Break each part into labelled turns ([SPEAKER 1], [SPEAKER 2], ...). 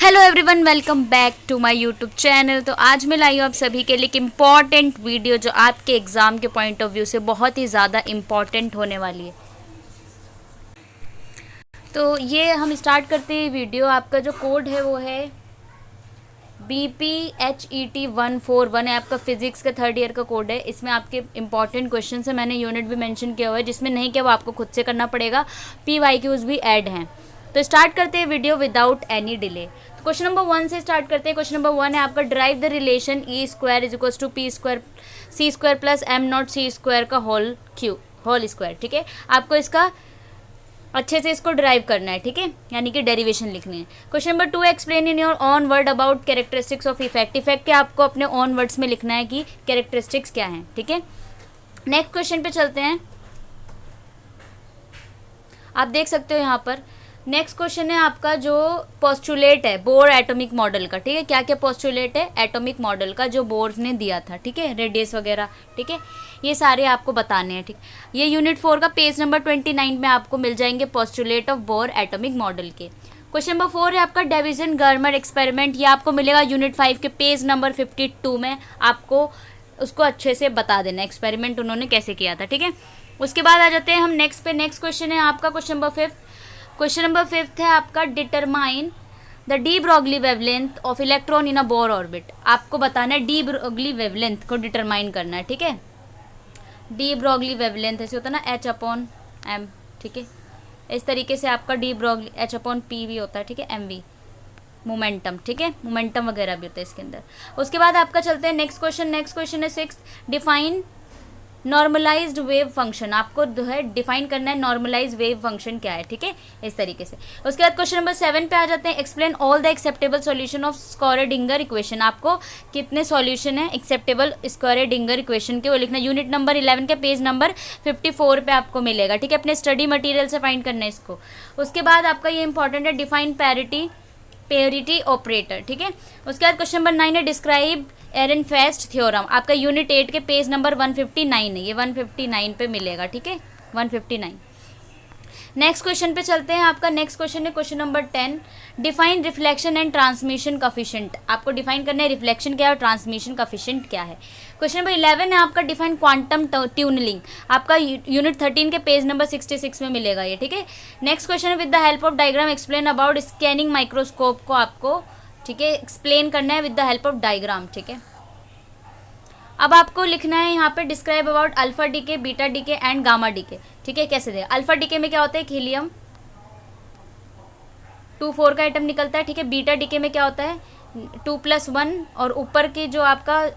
[SPEAKER 1] Hello everyone, welcome back to my YouTube channel. तो आज मैं लाई हूँ आप सभी के लिए एक इम्पॉर्टेंट वीडियो जो आपके एग्ज़ाम के पॉइंट ऑफ व्यू से बहुत ही ज़्यादा इम्पॉर्टेंट होने वाली है। तो ये हम स्टार्ट करते हैं वीडियो। आपका जो कोड है वो है BPHET141 है, आपका फिजिक्स का थर्ड ईयर का कोड है। इसमें आपके इंपॉर्टेंट क्वेश्चन है, मैंने यूनिट भी मेंशन किया हुआ है, जिसमें नहीं किया वो आपको खुद से करना पड़ेगा। PYQs भी ऐड हैं। तो स्टार्ट करते हैं वीडियो विदाउट एनी डिले। तो क्वेश्चन नंबर 1 से स्टार्ट करते हैं। क्वेश्चन नंबर 1 है आपका, drive the relation E² = P² C² + M0 C² का होल स्क्वायर। ठीक है, आपको इसका अच्छे से इसको ड्राइव करना है। ठीक है, यानी कि डेरिवेशन लिखनी है। Question number 2, explain in your on word about characteristics of effect. Effect के आपको अपने ऑन वर्ड्स में लिखना है कि कैरेक्टरिस्टिक्स क्या हैं। ठीक है, नेक्स्ट क्वेश्चन पे चलते हैं। आप देख सकते हो यहाँ पर नेक्स्ट क्वेश्चन है आपका, जो पोस्टुलेट है बोर एटॉमिक मॉडल का। ठीक है, क्या क्या पोस्टुलेट है एटॉमिक मॉडल का जो बोर ने दिया था। ठीक है, रेडियस वगैरह। ठीक है, ये सारे आपको बताने हैं। ठीक, ये यूनिट 4 का पेज नंबर 29 में आपको मिल जाएंगे postulate of bore atomic model के। क्वेश्चन नंबर 4 है आपका, डेविसन गर्मर एक्सपेरिमेंट। ये आपको मिलेगा यूनिट 5 के पेज नंबर 52 में। आपको उसको अच्छे से बता देना एक्सपेरिमेंट उन्होंने कैसे किया था। ठीक है, उसके बाद आ जाते हैं हम नेक्स्ट पे। नेक्स्ट क्वेश्चन है आपका क्वेश्चन नंबर 5। क्वेश्चन नंबर 5 है आपका, determine the de Broglie wavelength of electron in a Bohr orbit. आपको बताना है डी ब्रॉगली वेवलेंथ को डिटरमाइन करना है। ठीक है, डी ब्रॉगली वेवलेंथ ऐसे होता है ना H/m। ठीक है, इस तरीके से आपका डी ब्रॉगली H/p भी होता है। ठीक है, mv मोमेंटम। ठीक है, मोमेंटम वगैरह भी होता है इसके अंदर। उसके बाद आपका चलते हैं नेक्स्ट क्वेश्चन। नेक्स्ट क्वेश्चन है 6, डिफाइन नॉर्मलाइज्ड वेव फंक्शन। आपको जो है डिफाइन करना है नॉर्मलाइज्ड वेव फंक्शन क्या है। ठीक है, इस तरीके से। उसके बाद क्वेश्चन नंबर 7 पे आ जाते हैं, explain all the acceptable solution of Schrodinger equation. आपको कितने सॉल्यूशन है एक्सेप्टेबल स्क्वायरडिंगर इक्वेशन के, वो लिखना। यूनिट नंबर 11 के पेज नंबर 54 पे आपको मिलेगा। ठीक है, अपने स्टडी मटेरियल से फाइंड करना है इसको। उसके बाद आपका ये इंपॉर्टेंट है, डिफाइन पेरिटी ऑपरेटर। ठीक है, उसके बाद क्वेश्चन नंबर 9 है, डिस्क्राइब एरनफेस्ट थ्योरम। आपका यूनिट 8 के पेज नंबर 159 है, ये 159 पे मिलेगा। ठीक है, 159। नेक्स्ट क्वेश्चन पे चलते हैं। आपका नेक्स्ट क्वेश्चन है question number 10, define reflection and transmission coefficient. आपको डिफाइन करना है रिफ्लेक्शन क्या है और ट्रांसमिशन कॉफिशिएंट क्या है। क्वेश्चन नंबर 11 है आपका, डिफाइन क्वांटम ट्यूनलिंग। आपका यूनिट 13 के पेज नंबर 66 में मिलेगा ये। ठीक है, नेक्स्ट क्वेश्चन है, with the help of diagram explain about scanning microscope को आपको, ठीक है, एक्सप्लेन करना है with the help of diagram. ठीक है, अब आपको लिखना है यहाँ पे, describe about alpha decay, beta decay and gamma decay. ठीक है, कैसे देगा। अल्फा डीके में क्या होता है, हीलियम 2 4 का एटम निकलता है। ठीक है, बीटा डीके में क्या होता है 2 + 1, और ऊपर की जो आपका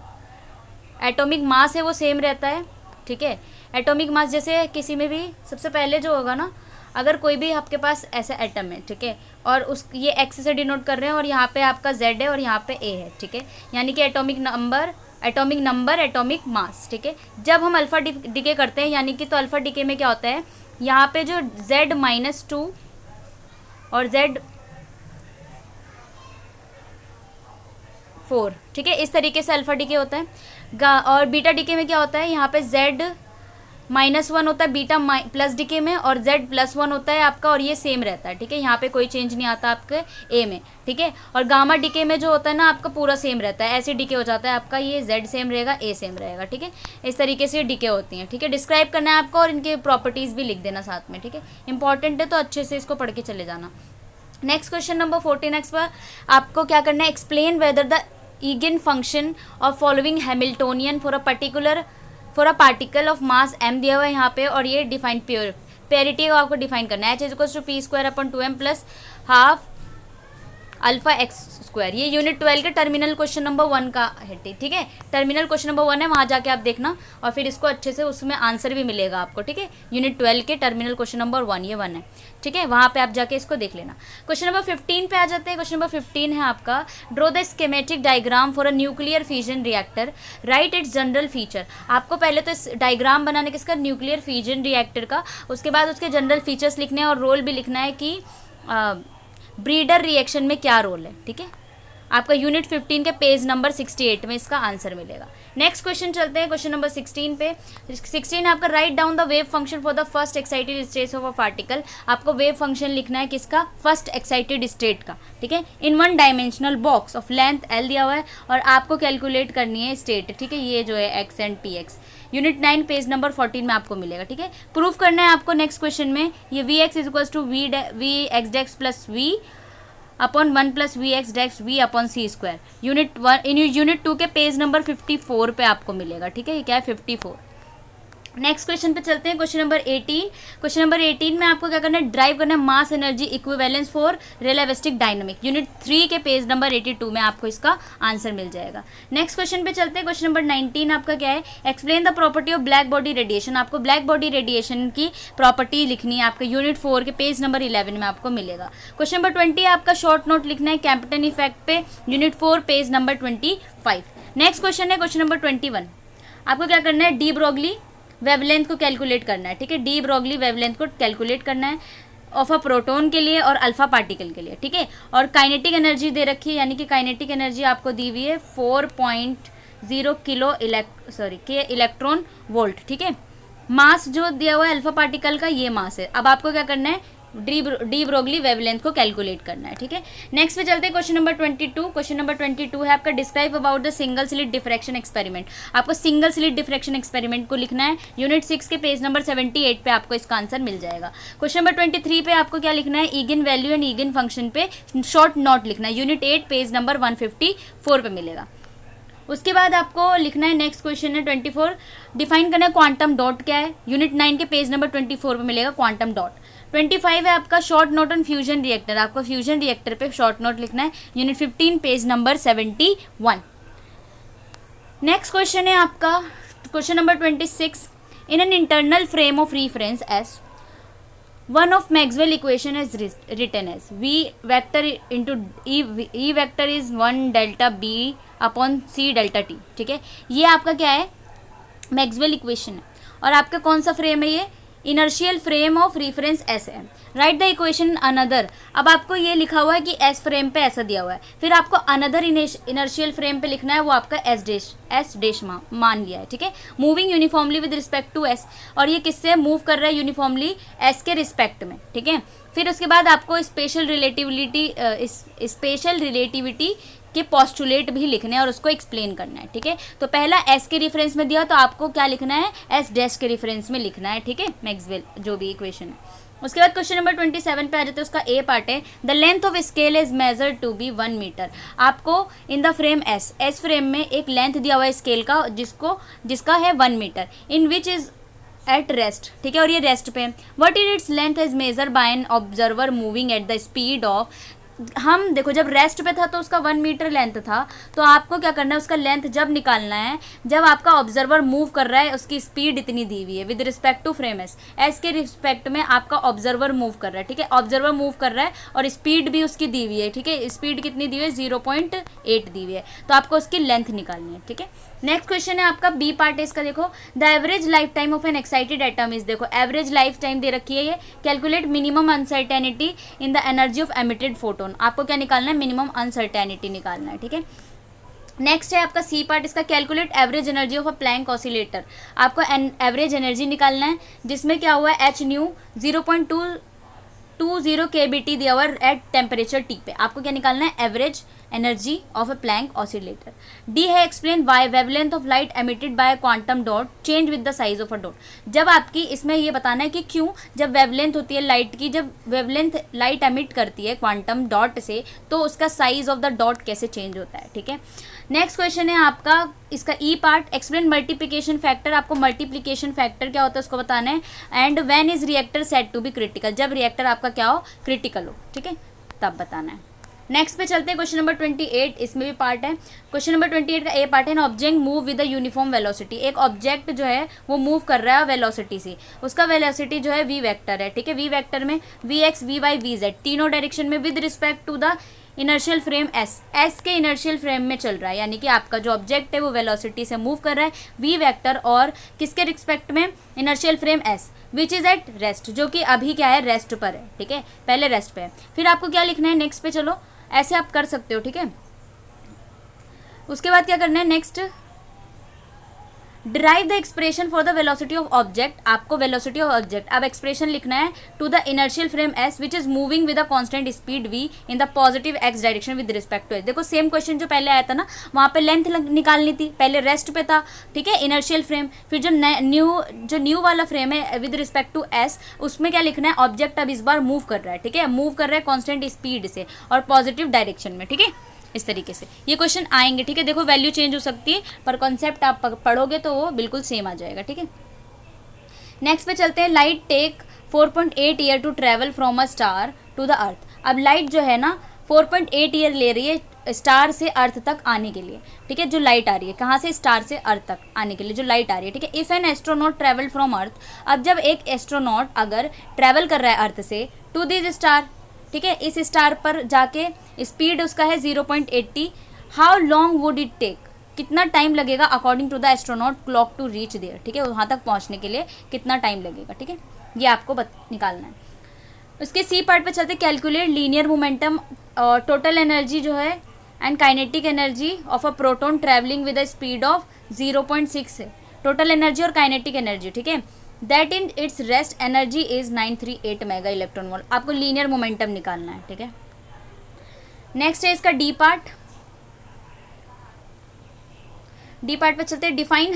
[SPEAKER 1] एटॉमिक मास है वो सेम रहता है। ठीक है, एटॉमिक मास जैसे किसी में भी सबसे पहले जो होगा ना, अगर कोई भी आपके पास ऐसा एटम है, ठीक है, और उस ये एक्स से डिनोट कर रहे हैं और यहाँ पे आपका जेड है और यहाँ पे ए है। ठीक है, यानी कि एटॉमिक नंबर, एटॉमिक मास। ठीक है, जब हम अल्फा डीके करते हैं यानी कि, तो अल्फा डीके में क्या होता है, यहाँ पे जो Z-2 और Z4, ठीक है, इस तरीके से अल्फा डीके होता है। और बीटा डीके में क्या होता है, यहाँ पे Z-1 होता है बीटा प्लस डीके में, और Z+1 होता है आपका, और ये सेम रहता है। ठीक है, यहाँ पे कोई चेंज नहीं आता आपके ए में। ठीक है, और गामा डीके में जो होता है ना आपका पूरा सेम रहता है, ऐसे डीके हो जाता है आपका, ये Z सेम रहेगा, ए सेम रहेगा। ठीक है, इस तरीके से डीके होती हैं। ठीक है, डिस्क्राइब करना है आपको और इनके प्रॉपर्टीज़ भी लिख देना साथ में। ठीक है, इंपॉर्टेंट है तो अच्छे से इसको पढ़ के चले जाना। नेक्स्ट क्वेश्चन नंबर 14 पर आपको क्या करना है, explain whether the again function of following Hamiltonian for a particle of mass m दिया हुआ है यहाँ पे, और ये डिफाइन पेरिटी को आपको डिफाइन करना है। H = P² / 2m + ½ alpha x²। ये यूनिट 12 के टर्मिनल क्वेश्चन नंबर 1 का है। ठीक है, टर्मिनल क्वेश्चन नंबर 1 है, वहाँ जाके आप देखना और फिर इसको अच्छे से, उसमें आंसर भी मिलेगा आपको। ठीक है, यूनिट 12 के टर्मिनल क्वेश्चन नंबर 1, ये 1 है। ठीक है, वहाँ पे आप जाके इसको देख लेना। क्वेश्चन नंबर 15 पे आ जाते हैं। क्वेश्चन नंबर 15 है आपका, draw the schematic diagram for a nuclear fission reactor, right it's general feature. आपको पहले तो डायग्राम बनाने किसका, न्यूक्लियर फिजन रिएक्टर का, उसके बाद उसके जनरल फीचर्स लिखने हैं और रोल भी लिखना है कि ब्रीडर रिएक्शन में क्या रोल है। ठीक है, आपका यूनिट 15 के पेज नंबर 68 में इसका आंसर मिलेगा। नेक्स्ट क्वेश्चन चलते हैं क्वेश्चन नंबर 16 पे। 16 आपका write down the wave function for the first excited state of a particle. आपको वेव फंक्शन लिखना है किसका, फर्स्ट एक्साइटेड स्टेट का, ठीक है, in one dimensional box of length L दिया हुआ है और आपको कैलकुलेट करनी है स्टेट, ठीक है, ये जो है x and P x. Unit 9 page number 14 में आपको मिलेगा, ठीक है। प्रूफ करना है आपको नेक्स्ट क्वेश्चन में, ये V x is equals to V x dash plus V upon 1 plus V x dash V upon C square. Unit 1 in unit 2 के पेज नंबर 54 पे आपको मिलेगा, ठीक है, ये क्या है 54। नेक्स्ट क्वेश्चन पे चलते हैं क्वेश्चन नंबर 18। क्वेश्चन नंबर 18 में आपको क्या करना है, ड्राइव करना है mass energy equivalence for relativistic dynamic. Unit 3 के पेज नंबर 82 में आपको इसका आंसर मिल जाएगा। नेक्स्ट क्वेश्चन पे चलते हैं क्वेश्चन नंबर 19 आपका क्या है, explain the property of black body radiation. आपको ब्लैक बॉडी रेडिएशन की प्रॉपर्टी लिखनी है, आपका यूनिट 4 के पेज नंबर 11 में आपको मिलेगा। क्वेश्चन नंबर 20 आपका शॉर्ट नोट लिखना है कैम्पटन इफेक्ट पे, unit 4 page number 25। Next question है क्वेश्चन नंबर 21। आपको क्या करना है, डी ब्रोगली वेवलेंथ को कैलकुलेट करना है, ठीक है, डी ब्रोगली वेवलेंथ को कैलकुलेट करना है ऑफ अ प्रोटॉन के लिए और अल्फा पार्टिकल के लिए, ठीक है। और काइनेटिक एनर्जी दे रखी है, यानी कि काइनेटिक एनर्जी आपको दी हुई है 4.0 किलो के इलेक्ट्रॉन वोल्ट, ठीक है। मास जो दिया हुआ है अल्फा पार्टिकल का, ये मास है। अब आपको क्या करना है, डी ब्रोगली वेवलेंथ को कैलकुलेट करना है, ठीक है। नेक्स्ट पे चलते हैं क्वेश्चन नंबर 22। क्वेश्चन नंबर 22 है आपका describe about the single slit diffraction experiment. आपको सिंगल स्लिट डिफ्रैक्शन एक्सपेरिमेंट को लिखना है, यूनिट 6 के पेज नंबर 78 पे आपको इसका आंसर मिल जाएगा। क्वेश्चन नंबर 23 पे आपको क्या लिखना है, again value and again function पे शॉर्ट नोट लिखना है, यूनिट 8 पेज नंबर 154 पे मिलेगा। उसके बाद आपको लिखना है, नेक्स्ट क्वेश्चन है 24, डिफाइन करना है क्वांटम डॉट क्या है, यूनिट 9 के पेज नंबर 24 पे मिलेगा क्वांटम डॉट। 25 है आपका short note on fusion reactor. आपको फ्यूजन रिएक्टर पे शॉर्ट नोट लिखना है, unit 15 page number 71। Next question है आपका question number 26, in an internal frame of reference S one of Maxwell equation is written as V vector into E vector is 1 delta B upon C delta T, ठीक है। ये आपका क्या है, Maxwell equation है और आपका कौन सा फ्रेम है, ये inertial frame of reference S है। Write the equation another. अब आपको ये लिखा हुआ है कि एस फ्रेम पे ऐसा दिया हुआ है, फिर आपको अनदर इनर्शियल फ्रेम पे लिखना है, वो आपका एस डैश मान लिया है, ठीक है। Moving uniformly with respect to S, और ये किससे मूव कर रहा है, यूनिफॉर्मली एस के रिस्पेक्ट में, ठीक है। फिर उसके बाद आपको स्पेशल रिलेटिविटी के पोस्टुलेट भी लिखने हैं और उसको एक्सप्लेन करना है, ठीक है। तो पहला एस के रेफरेंस में दिया तो आपको क्या लिखना है, एस डैश के रेफरेंस में लिखना है, ठीक है, मैक्सवेल जो भी इक्वेशन है। उसके बाद क्वेश्चन नंबर 27 पे आ जाते हैं, उसका ए पार्ट है, the length of scale is measured to be 1 metre. आपको in the frame S frame में एक लेंथ दिया हुआ है स्केल का, जिसका है 1 metre, in which is at rest, ठीक है, और ये रेस्ट पे। What is its length is measure by an observer moving at the speed of, हम देखो जब रेस्ट पे था तो उसका 1 मीटर लेंथ था, तो आपको क्या करना है, उसका लेंथ जब निकालना है जब आपका ऑब्जर्वर मूव कर रहा है, उसकी स्पीड इतनी दी हुई है with respect to frame S के रिस्पेक्ट में आपका ऑब्जर्वर मूव कर रहा है, ठीक है, ऑब्जर्वर मूव कर रहा है और स्पीड भी उसकी दी हुई है, ठीक है, स्पीड कितनी दी हुई है 0.8 दी हुई है, तो आपको उसकी लेंथ निकालनी है, ठीक है। नेक्स्ट क्वेश्चन है आपका बी पार्ट है इसका, देखो the average life time of N excited atom is, देखो एवरेज लाइफ टाइम दे रखी है ये, calculate minimum uncertainty in the energy of emitted photon. आपको क्या निकालना है, मिनिमम अनसर्टेनिटी निकालना है, ठीक है। नेक्स्ट है आपका सी पार्ट इसका, calculate average energy of a Planck oscillator. आपको एवरेज एनर्जी निकालना है, जिसमें क्या हुआ है, एच न्यू 0.220 kBT दिया हुआ एट टेम्परेचर टी पे। आपको क्या निकालना है, average energy of a Planck oscillator. D है explain why wavelength of light emitted by quantum dot change with the size of a dot. जब आपकी इसमें ये बताना है कि क्यों जब वेवलेंथ होती है लाइट की, जब वेवलेंथ लाइट एमिट करती है क्वांटम डॉट से, तो उसका साइज ऑफ द डॉट कैसे चेंज होता है, ठीक है। नेक्स्ट क्वेश्चन है आपका इसका E part, explain multiplication factor. आपको मल्टीप्लिकेशन फैक्टर क्या होता है उसको बताना है, and when is reactor set to be critical, जब रिएक्टर आपका क्या हो, क्रिटिकल हो, ठीक है, तब बताना है। नेक्स्ट पे चलते हैं क्वेश्चन नंबर 28, इसमें भी पार्ट है। क्वेश्चन नंबर 28 का ए पार्ट है, an object move with the uniform velocity. एक ऑब्जेक्ट जो है वो मूव कर रहा है वेलोसिटी से, उसका वेलोसिटी जो है वी वेक्टर है, ठीक है। वी वेक्टर में V x V y V z तीनों डायरेक्शन में with respect to the inertial frame S के इनर्शियल फ्रेम में चल रहा है, यानी कि आपका जो ऑब्जेक्ट है वो वेलोसिटी से मूव कर रहा है वी वेक्टर और किसके रिस्पेक्ट में, inertial frame S which is at rest, जो कि अभी क्या है, रेस्ट पर है, ठीक है, पहले रेस्ट पे है। फिर आपको क्या लिखना है, नेक्स्ट पे चलो, ऐसे आप कर सकते हो, ठीक है। उसके बाद क्या करना है next, derive the expression for the velocity of object. आपको वेलोसिटी ऑफ ऑब्जेक्ट अब एक्सप्रेशन लिखना है to the inertial frame S which is moving with a constant speed V in the positive x direction with respect to S. देखो same question जो पहले आया था ना, वहाँ पे लेंथ निकालनी थी, पहले रेस्ट पे था, ठीक है, इनर्शियल फ्रेम, फिर जो न्यू वाला फ्रेम है विद रिस्पेक्ट टू एस, उसमें क्या लिखना है, ऑब्जेक्ट अब इस बार मूव कर रहा है, ठीक है, मूव कर रहा है कॉन्स्टेंट स्पीड से और पॉजिटिव डायरेक्शन में, ठीक है, इस तरीके से ये क्वेश्चन आएंगे, ठीक है। देखो वैल्यू चेंज हो सकती है पर कॉन्सेप्ट आप पढ़ोगे तो वो बिल्कुल सेम आ जाएगा, ठीक है। नेक्स्ट पे चलते हैं, light take 4.8 year to travel from a star to the earth. अब लाइट जो है ना 4.8 ईयर ले रही है स्टार से अर्थ तक आने के लिए, ठीक है, जो लाइट आ रही है कहाँ से, स्टार से अर्थ तक आने के लिए जो लाइट आ रही है, ठीक है। If an astronaut travel from earth, अब जब एक एस्ट्रोनॉट अगर ट्रेवल कर रहा है अर्थ से टू दिस स्टार, ठीक है, इस स्टार पर जाके स्पीड उसका है 0.80, how long would it take, कितना टाइम लगेगा according to the astronaut clock to reach there, ठीक है, वहाँ तक पहुँचने के लिए कितना टाइम लगेगा, ठीक है, ये आपको निकालना है। उसके सी पार्ट पे चलते, कैलकुलेट लीनियर मोमेंटम और टोटल एनर्जी जो है and kinetic energy of a proton travelling with a speed of 0.6 है, टोटल एनर्जी और काइनेटिक एनर्जी, ठीक है, that in its rest energy is 938 mega electron volt. आपको लीनियर मोमेंटम निकालना है, ठीक है। नेक्स्ट है इसका डी पार्ट। डी पार्ट पे चलते हैं, define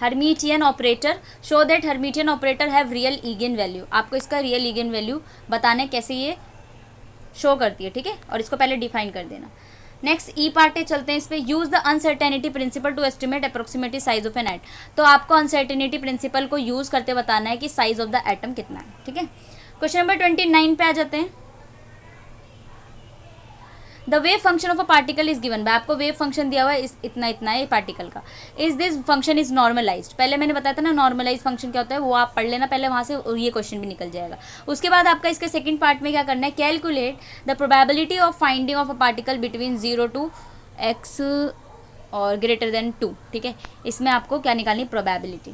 [SPEAKER 1] Hermitian operator, show that Hermitian operator have real again value. आपको इसका रियल ईगन वैल्यू बताना है कैसे ये शो करती है, ठीक है, और इसको पहले डिफाइन कर देना। नेक्स्ट ई पार्ट है, चलते हैं इस पे, use the uncertainty principle to estimate approximately size of an atom. तो आपको अनसर्टेनिटी प्रिंसिपल को यूज करते बताना है कि साइज ऑफ द एटम कितना है, ठीक है। क्वेश्चन नंबर 29 पे आ जाते हैं, the wave function of a particle is given by, आपको वेव फंक्शन दिया हुआ है इतना इतना है पार्टिकल का, is this function is normalised. पहले मैंने बताया था ना नॉर्मलाइज फंक्शन क्या होता है, वो आप पढ़ लेना पहले, वहाँ से ये क्वेश्चन भी निकल जाएगा। उसके बाद आपका इसके सेकंड पार्ट में क्या करना है, calculate the probability of finding of a particle between 0 to x और ग्रेटर देन 2, ठीक है, इसमें आपको क्या निकालनी, प्रोबेबिलिटी।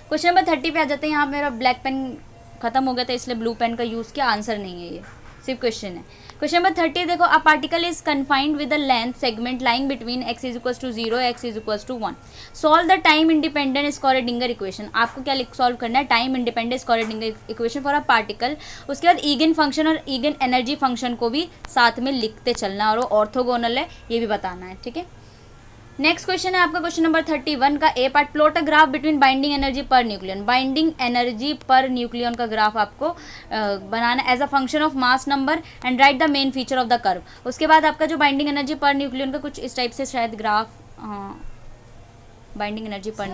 [SPEAKER 1] क्वेश्चन नंबर 30 पे आ जाते हैं। यहाँ मेरा ब्लैक पेन खत्म हो गया था इसलिए ब्लू पेन का यूज़ किया, आंसर नहीं है ये, सिर्फ क्वेश्चन है। क्वेश्चन नंबर 30 देखो, a particle is confined with the length segment lying between x is equals to 0 x is equals to 1, solve the time independent Schrodinger equation. आपको क्या सॉल्व करना है, time independent Schrodinger equation for a particle. उसके बाद eigen function और eigen energy function को भी साथ में लिखते चलना, और वो ऑर्थोगोनल है ये भी बताना है, ठीक है। नेक्स्ट क्वेश्चन है आपका क्वेश्चन नंबर 31 का A part, plot a graph between binding energy per nucleon. Binding energy per nucleon का ग्राफ आपको बनाना as a function of mass number and write the main feature of the curve. उसके बाद आपका जो binding energy per nucleon का कुछ इस टाइप से शायद graph, binding energy per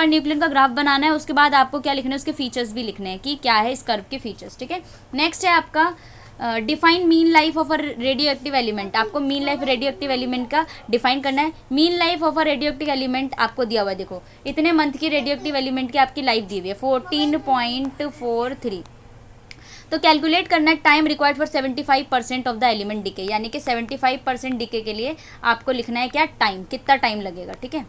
[SPEAKER 1] nucleon का ग्राफ बनाना है। उसके बाद आपको क्या लिखना है, उसके फीचर्स भी लिखने हैं कि क्या है इस कर्व के फीचर्स, ठीक है। नेक्स्ट है आपका define mean life of a radioactive element. आपको mean life radioactive element का डिफाइन करना है। Mean life of a radioactive element आपको दिया हुआ है, देखो इतने मंथ की रेडियो एक्टिव एलिमेंट की आपकी लाइफ दी हुई है 14.43। तो कैलकुलेट करना है time required for 75% of the element decay, यानी कि 75% डिके के लिए आपको लिखना है क्या, टाइम, कितना टाइम लगेगा, ठीक है।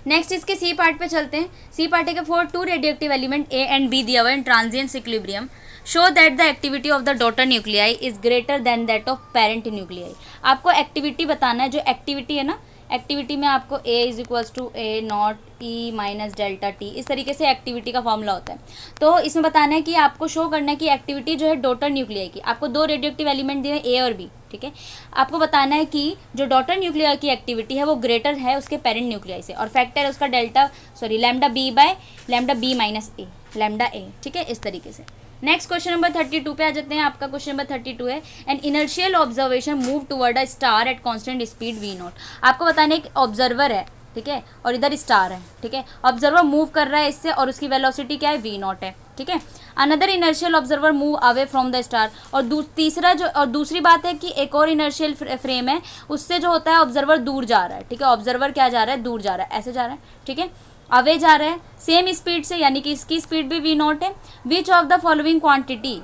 [SPEAKER 1] नेक्स्ट इसके सी पार्ट पे चलते हैं। सी पार्ट के for 2 radioactive element A and B दिया हुआ है in transient equilibrium, show that the activity of the daughter nuclei is greater than that of parent nuclei. आपको एक्टिविटी बताना है, जो एक्टिविटी है ना, एक्टिविटी में आपको A is equals to A naught e minus delta t, इस तरीके से एक्टिविटी का फॉर्मूला होता है। तो इसमें बताना है कि आपको शो करना है कि एक्टिविटी जो है डॉटर न्यूक्लियाई की, आपको 2 रेडियो एक्टिव एलिमेंट दिए ए और बी, ठीक है। आपको बताना है कि जो डॉटर न्यूक्लियाई की एक्टिविटी है वो ग्रेटर है उसके पेरेंट न्यूक्लियाई से, और फैक्टर है उसका lambda B by lambda B minus A, lambda A, ठीक है, इस तरीके से। नेक्स्ट क्वेश्चन नंबर 32 पे आ जाते हैं। आपका क्वेश्चन नंबर 32 है, an inertial observation move toward a star at constant speed V naught. आपको बताना है कि ऑब्जर्वर है, ठीक है, और इधर स्टार है, ठीक है, ऑब्जर्वर मूव कर रहा है इससे और उसकी वेलोसिटी क्या है, वी नॉट है, ठीक है। Another inertial observer move away from the star, और दूसरी बात है कि एक और इनर्शियल फ्रेम है, उससे जो होता है ऑब्जर्वर दूर जा रहा है, ठीक है, ऑब्जर्वर क्या जा रहा है, दूर जा रहा है, ऐसे जा रहा है, ठीक है, अवे जा रहा है सेम स्पीड से, यानी कि इसकी स्पीड भी वी नॉट है। Which of the following quantity,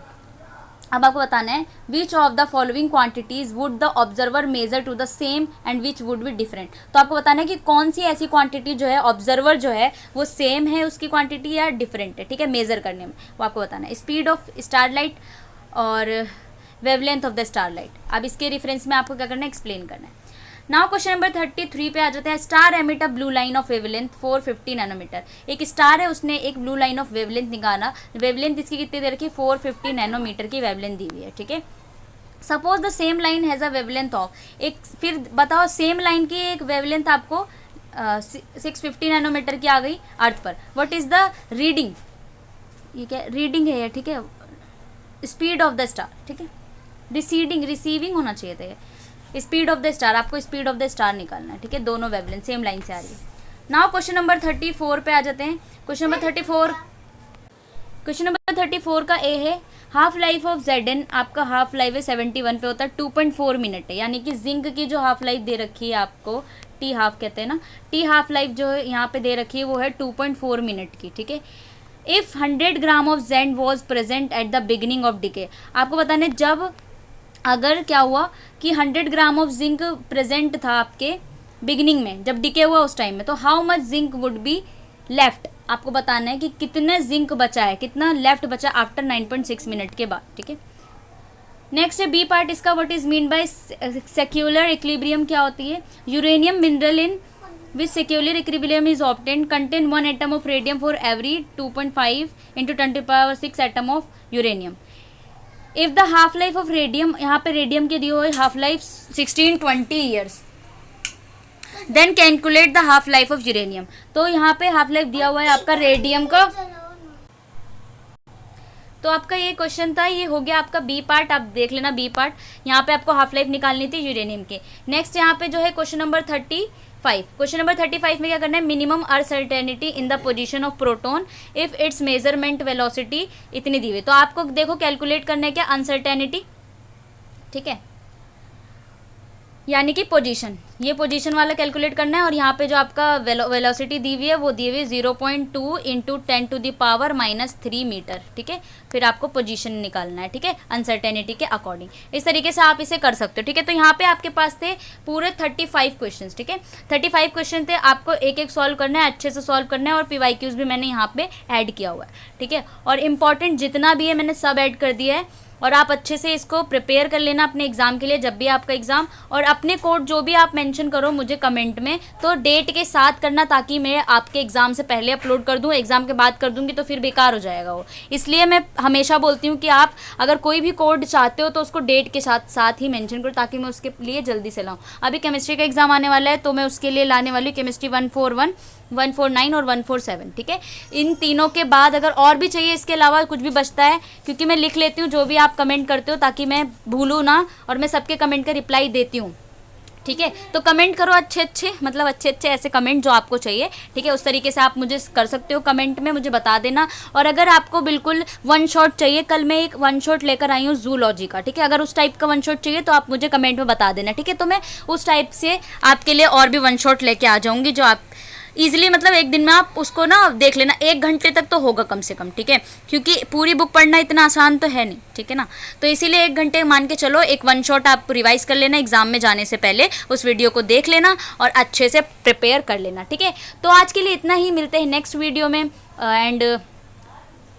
[SPEAKER 1] अब आपको बताना है which of the following quantities would the observer measure to the same and which would be different. तो आपको बताना है कि कौन सी ऐसी क्वांटिटी जो है ऑब्जर्वर जो है वो सेम है उसकी क्वांटिटी या डिफरेंट है, ठीक है, मेजर करने में, वो आपको बताना है। स्पीड ऑफ स्टारलाइट और वेवलेंथ ऑफ द स्टारलाइट। अब इसके रेफरेंस में आपको क्या करना है, एक्सप्लेन करना है। नाउ क्वेश्चन नंबर 33 पे आ जाते हैं। Star emit a blue line of wavelength 450 nanometre. एक स्टार है, उसने एक ब्लू लाइन ऑफ वेवलेंथ निकाला। वेवलेंथ इसकी कितनी दे रखी है, 450 नैनोमीटर की वेवलेंथ दी हुई है, ठीक है। Suppose the same line has a wavelength of, एक फिर बताओ सेम लाइन की एक वेवलेंथ आपको 650 नैनोमीटर की आ गई अर्थ पर। व्हाट इज़ द रीडिंग, ये क्या रीडिंग है, ठीक है, स्पीड ऑफ द स्टार, ठीक है, रिसीविंग होना चाहिए था ये, स्पीड ऑफ द स्टार, आपको स्पीड ऑफ द स्टार निकालना है, ठीक है। दोनों वेवलेंथ सेम लाइन से आ रही है। नाउ क्वेश्चन नंबर 34 पे आ जाते हैं। क्वेश्चन नंबर 34 का ए है, हाफ लाइफ ऑफ Zn, आपका हाफ लाइफ है 71 पे होता है, 2.4 मिनट है। यानी कि जिंक की जो हाफ लाइफ दे रखी है आपको, टी हाफ कहते हैं ना, टी हाफ लाइफ जो है यहाँ पे दे रखी है वो है 2.4 मिनट की, ठीक है। If 100 gram of Zn was present at the beginning of decay, आपको बताने जब अगर क्या हुआ कि 100 ग्राम ऑफ जिंक प्रेजेंट था आपके बिगिनिंग में, जब डिके हुआ उस टाइम में, तो how much zinc would be left, आपको बताना है कि कितने जिंक बचा है, कितना लेफ्ट बचा आफ्टर 9.6 मिनट के बाद, ठीक है। नेक्स्ट है बी पार्ट इसका, what is mean by secular equilibrium, क्या होती है। Uranium mineral in which secular equilibrium is obtained contain 1 atom of radium for every 2.5 × 10⁻⁶ atom of uranium. If the half life of radium, यहाँ पे radium के दिए हुए half life 1620 years, then calculate the half life of uranium. तो यहाँ पे half life दिया हुआ है आपका रेडियम का। तो आपका ये क्वेश्चन था, ये हो गया आपका बी पार्ट, आप देख लेना बी पार्ट। यहाँ पे आपको हाफ लाइफ निकालनी थी यूरेनियम के। नेक्स्ट यहाँ पे जो है क्वेश्चन नंबर 35, क्वेश्चन नंबर 35 में क्या करना है, minimum uncertainty in the position of proton if it's measurement velocity इतनी दी हुई। तो आपको देखो कैलकुलेट करना है क्या, अनसर्टेनिटी, ठीक है, यानी कि पोजीशन, ये पोजीशन वाला कैलकुलेट करना है। और यहाँ पे जो आपका वेलोसिटी दी हुई है वो दी हुई है 0.2 × 10⁻³ मीटर, ठीक है। फिर आपको पोजीशन निकालना है, ठीक है, अनसर्टेनिटी के अकॉर्डिंग। इस तरीके से आप इसे कर सकते हो, ठीक है। तो यहाँ पे आपके पास थे पूरे 35 क्वेश्चन, ठीक है, 35 क्वेश्चन थे, आपको एक एक सॉल्व करना है, अच्छे से सॉल्व करना है। और PYQs भी मैंने यहाँ पे ऐड किया हुआ है, ठीक है। और इम्पॉर्टेंट जितना भी है मैंने सब ऐड कर दिया है। और आप अच्छे से इसको प्रिपेयर कर लेना अपने एग्ज़ाम के लिए, जब भी आपका एग्ज़ाम, और अपने कोड जो भी आप मेंशन करो मुझे कमेंट में, तो डेट के साथ करना, ताकि मैं आपके एग्ज़ाम से पहले अपलोड कर दूं, एग्ज़ाम के बाद कर दूंगी तो फिर बेकार हो जाएगा वो। इसलिए मैं हमेशा बोलती हूँ कि आप अगर कोई भी कोड चाहते हो तो उसको डेट के साथ ही मेंशन करो, ताकि मैं उसके लिए जल्दी से लाऊँ। अभी केमिस्ट्री का एग्ज़ाम आने वाला है, तो मैं उसके लिए लाने वाली हूँ केमिस्ट्री 141, 149 और 147, ठीक है। इन तीनों के बाद अगर और भी चाहिए, इसके अलावा कुछ भी बचता है, क्योंकि मैं लिख लेती हूँ जो भी आप कमेंट करते हो, ताकि मैं भूलूँ ना, और मैं सबके कमेंट का रिप्लाई देती हूँ, ठीक है। तो कमेंट करो अच्छे मतलब अच्छे ऐसे कमेंट जो आपको चाहिए, ठीक है। उस तरीके से आप मुझे कर सकते हो, कमेंट में मुझे बता देना। और अगर आपको बिल्कुल वन शॉट चाहिए, कल मैं एक वन शॉट लेकर आई हूँ जूलॉजी का, ठीक है। अगर उस टाइप का वन शॉट चाहिए तो आप मुझे कमेंट में बता देना, ठीक है। तो मैं उस टाइप से आपके लिए और भी वन शॉट लेके आ जाऊँगी, जो आप ईजिली, मतलब एक दिन में आप उसको ना देख लेना, 1 घंटे तक तो होगा कम से कम, ठीक है, क्योंकि पूरी बुक पढ़ना इतना आसान तो है नहीं, ठीक है ना। तो इसीलिए 1 घंटे मान के चलो, एक वन शॉट आप रिवाइज कर लेना, एग्जाम में जाने से पहले उस वीडियो को देख लेना और अच्छे से प्रिपेयर कर लेना, ठीक है। तो आज के लिए इतना ही, मिलते हैं नेक्स्ट वीडियो में। एंड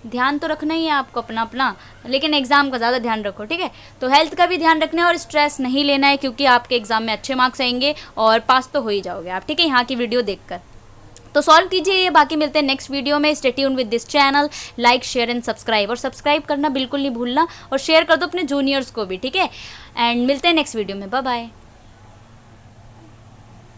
[SPEAKER 1] ध्यान तो रखना ही है आपको अपना, लेकिन एग्ज़ाम का ज़्यादा ध्यान रखो, ठीक है। तो हेल्थ का भी ध्यान रखना है और स्ट्रेस नहीं लेना है, क्योंकि आपके एग्ज़ाम में अच्छे मार्क्स आएंगे और पास तो हो ही जाओगे आप, ठीक है, यहाँ की वीडियो देखकर। तो सॉल्व कीजिए ये, बाकी मिलते हैं नेक्स्ट वीडियो में। Stay tune with this channel, like share and subscribe, और सब्सक्राइब करना बिल्कुल नहीं भूलना, और शेयर कर दो अपने जूनियर्स को भी, ठीक है। एंड मिलते हैं नेक्स्ट वीडियो में, बाय बाय।